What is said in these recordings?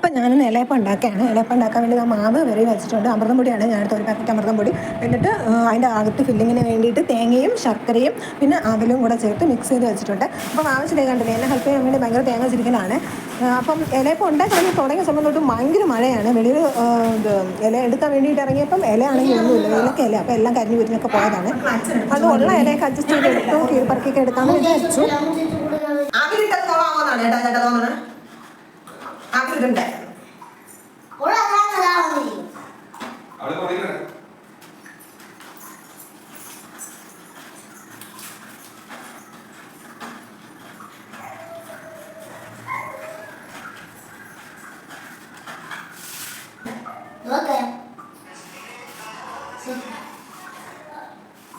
അപ്പം ഞാനിന്ന് ഇലയപ്പം ഉണ്ടാക്കുകയാണ്. ഇലയപ്പം ഉണ്ടാക്കാൻ വേണ്ടി മാവ് വരെ വെച്ചിട്ടുണ്ട്. അമൃതം പൊടിയാണ് ഞാനടുത്ത് ഒരു പാക്കറ്റ് അമൃതം പൊടി. എന്നിട്ട് അതിൻ്റെ അകത്ത് ഫില്ലിങ്ങിന് വേണ്ടിയിട്ട് തേങ്ങയും ശർക്കരയും പിന്നെ അവലും കൂടെ ചേർത്ത് മിക്സ് ചെയ്ത് വെച്ചിട്ടുണ്ട്. അപ്പം ആവശ്യമില്ല കണ്ടില്ലേ, എന്നെ ഹെൽപ്പ് ചെയ്യാൻ വേണ്ടി ഭയങ്കര തേങ്ങ ചിരിക്കലാണ്. അപ്പം ഇലയപ്പം ഉണ്ടാക്കാൻ തുടങ്ങിയ സമയം തൊട്ട് ഭയങ്കര മഴയാണ്. വെളിയിൽ ഇല എടുക്കാൻ വേണ്ടിയിട്ട് ഇറങ്ങിയപ്പം ഇലയാണെങ്കിൽ ഒന്നുമില്ല, വെയിലൊക്കെ ഇല. അപ്പം എല്ലാം കരിഞ്ഞു കുരിഞ്ഞൊക്കെ പോയതാണ്. അത് ഉള്ള ഇലയൊക്കെ അഡ്ജസ്റ്റ് ചെയ്ത് എടുത്തു, കീഴ്പ്പറക്കൊക്കെ എടുക്കാമെന്ന് വിചാരിച്ചു. ആക്കിയിട്ടുണ്ട്.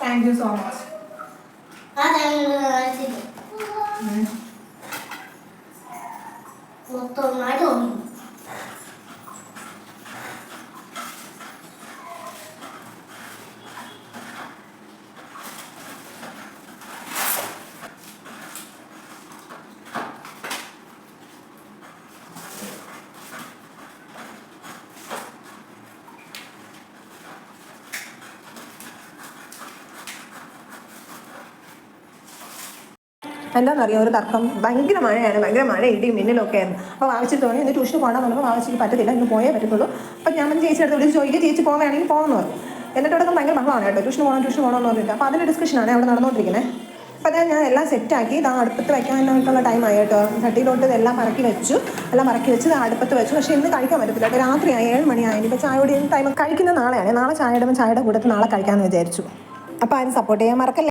Thank you so much. എന്താണെന്നറിയാം, ഒരു തർക്കം. ഭയങ്കര മഴയാണ്, ഭയങ്കര മഴ, ഇടിയും മിന്നലൊക്കെ ആയിരുന്നു. അപ്പോൾ വാവിച്ചിട്ട് തോന്നി ഇന്ന് ട്യൂഷന് പോകണം പറഞ്ഞപ്പോൾ വാവിച്ചിട്ട് പറ്റത്തില്ല, ഇന്ന് പോയേ പറ്റത്തുള്ളൂ. അപ്പം ഞാൻ ചേച്ചി അടുത്ത് വിളിച്ച് ചോദിക്കുക, ചേച്ചി പോവുകയാണെങ്കിൽ പോകുമെന്ന് പറഞ്ഞു. എന്നിട്ട് ഇവിടെ ഭയങ്കര ബഹളമാണ് കേട്ടോ, ട്യൂഷന് പോകണമെന്ന് പറഞ്ഞിട്ട്. അപ്പോൾ അതിൻ്റെ ഡിസ്കഷനാണ് അവിടെ നടന്നുകൊണ്ടിരിക്കുന്നത്. അപ്പോൾ ഞാൻ എല്ലാം സെറ്റാക്കി ഇതാ അടുപ്പത്ത് വയ്ക്കാനായിട്ടുള്ള ടൈമായി കേട്ടോ. ചട്ടിയിലോട്ട് ഇതെല്ലാം മറക്കി വെച്ച് അടുപ്പത്ത് വെച്ചു. പക്ഷേ ഇന്ന് കഴിക്കാൻ പറ്റത്തില്ല കേട്ടോ, രാത്രിയായി 7 മണിയായി. ഇപ്പോൾ ചായയുടെ ടൈം കഴിക്കുന്ന നാളെയാണ്. നാളെ ചായ ഇടുമ്പോൾ ചായയുടെ കൂടെ നാളെ കഴിക്കാമെന്ന് വിചാരിച്ചു. അപ്പോൾ ആരും സപ്പോർട്ട് ചെയ്യാൻ മറക്കല്ലേ.